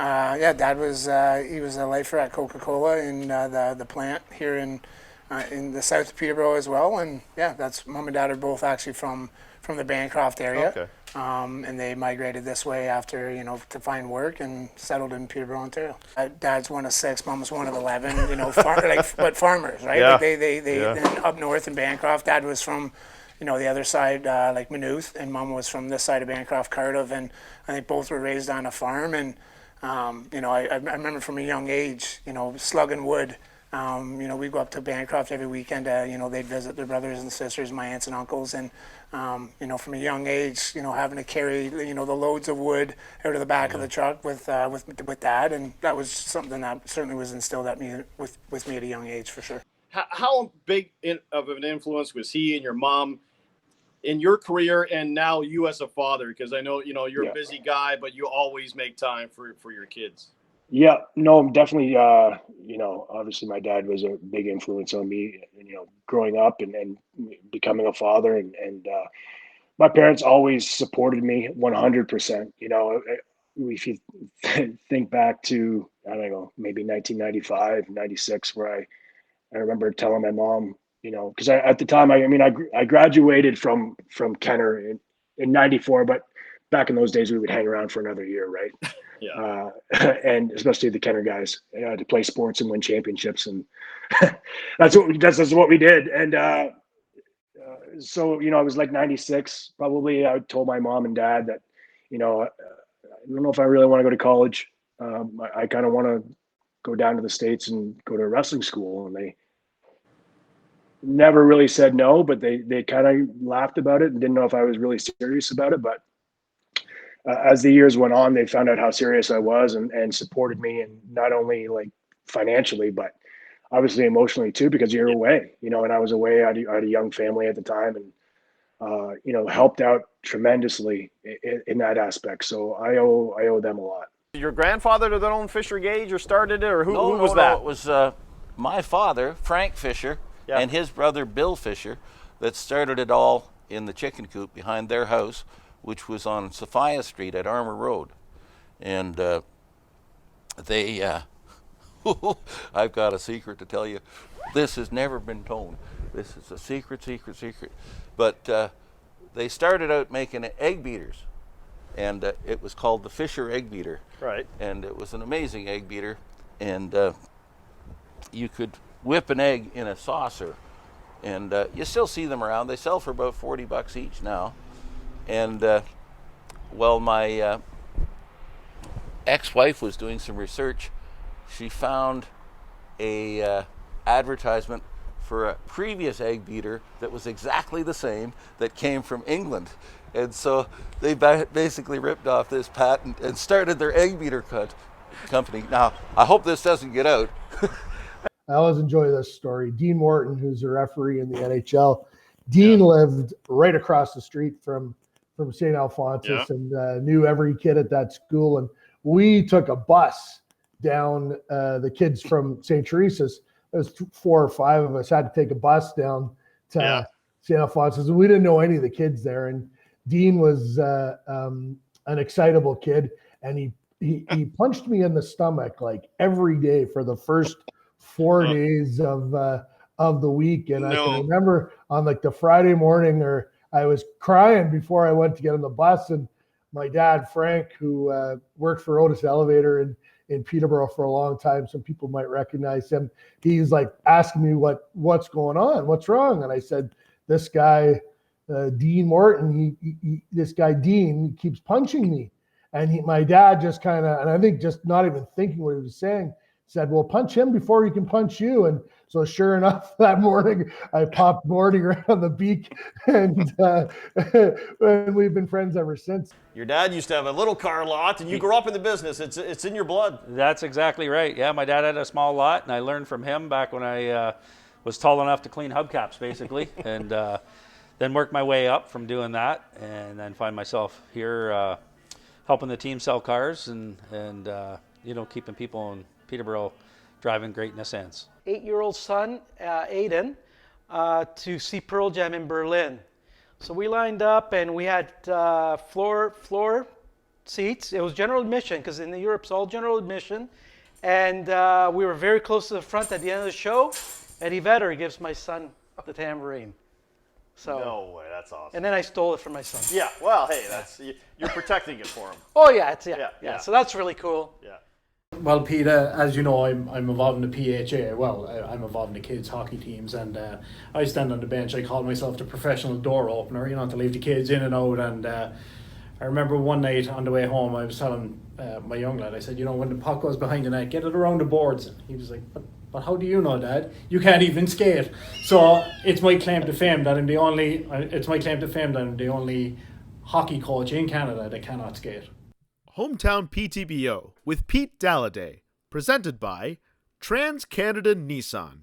Yeah, Dad was he was a lifer at Coca-Cola in the plant here in the south of Peterborough as well, and yeah, that's Mom and Dad are both actually from the Bancroft area, Okay. and they migrated this way after to find work and settled in Peterborough, Ontario. Dad's one of six, Mom was one of 11. But farmers, right? Yeah. Like they Yeah. then up north in Bancroft. Dad was from the other side, like Maynooth, and Mom was from this side of Bancroft, Cardiff, and I think both were raised on a farm. And I remember from a young age, slugging wood. We'd go up to Bancroft every weekend. They'd visit their brothers and sisters, my aunts and uncles, and from a young age, having to carry the loads of wood out of the back of the truck with Dad, and that was something that certainly was instilled at me with me at a young age for sure. How big of an influence was he and your mom in your career and now you as a father? Because I know, you're a busy guy, but you always make time for your kids. Yeah, no, definitely. Obviously my dad was a big influence on me, growing up and becoming a father, and my parents always supported me 100%. If you think back to, I don't know, maybe 1995, 96, where I remember telling my mom, because at the time, I graduated from Kenner in 94, but back in those days, we would hang around for another year, right? Yeah. And especially the Kenner guys, to play sports and win championships. And that's what we did. And so, I was like 96, probably. I told my mom and dad that, I don't know if I really want to go to college. I kind of want to go down to the States and go to a wrestling school. And they never really said no, but they kind of laughed about it and didn't know if I was really serious about it. But as the years went on, they found out how serious I was and supported me, and not only like financially, but obviously emotionally too, because you're away, and I was away. I had a young family at the time, and helped out tremendously in that aspect. So I owe them a lot. Your grandfather that owned Fisher Gage or started it, or who was No, that? it was my father, Frank Fisher, Yeah. and his brother Bill Fisher that started it all in the chicken coop behind their house, which was on Sophia Street at Armour Road. And I've got a secret to tell you. This has never been told. This is a secret. But they started out making egg beaters, and it was called the Fisher Egg Beater. Right. And it was an amazing egg beater, and you could whip an egg in a saucer, and you still see them around. They sell for about $40 each now. And my ex-wife was doing some research. She found a advertisement for a previous egg beater that was exactly the same that came from England. And so they basically ripped off this patent and started their egg beater company. Now, I hope this doesn't get out. I always enjoy this story. Dean Morton, who's a referee in the NHL, Dean lived right across the street from St. Alphonsus and knew every kid at that school. And we took a bus down, the kids from St. Teresa's. There was 4 or 5 of us had to take a bus down to St. Alphonsus. And we didn't know any of the kids there. And Dean was an excitable kid. And he punched me in the stomach like every day for the first 4 days of the week. And I can remember on like the Friday morning, or I was crying before I went to get on the bus, and my dad, Frank, who worked for Otis Elevator in Peterborough for a long time, some people might recognize him. He's like asking me what's going on, what's wrong, and I said, this guy, Dean Morton, this guy Dean keeps punching me, and my dad just kind of, and I think just not even thinking what he was saying, said, well, punch him before he can punch you. And so sure enough, that morning I popped Morty right on the beak, and we've been friends ever since. Your dad used to have a little car lot, and you grew up in the business. It's in your blood. That's exactly right. Yeah, my dad had a small lot, and I learned from him back when I was tall enough to clean hubcaps, basically, and then worked my way up from doing that, and then find myself here helping the team sell cars and keeping people in Peterborough driving great Nissans. 8-year-old son, Aiden, to see Pearl Jam in Berlin. So we lined up, and we had floor seats. It was general admission because in Europe it's all general admission. And we were very close to the front at the end of the show. Eddie Vedder gives my son the tambourine. So, No way, that's awesome. and then I stole it from my son. Yeah, well, hey, that's you're protecting it for him. Oh yeah, it's yeah. Yeah. So that's really cool. Yeah. Well, Pete, as you know, I'm involved in the PHA. Well, I'm involved in the kids' hockey teams, and I stand on the bench. I call myself the professional door opener, to leave the kids in and out. And I remember one night on the way home, I was telling my young lad, I said, when the puck goes behind the net, get it around the boards. And he was like, but how do you know, Dad? You can't even skate. So it's my claim to fame that I'm the only. It's my claim to fame that I'm the only hockey coach in Canada that cannot skate. Hometown PTBO with Pete Dalladay, presented by Trans Canada Nissan.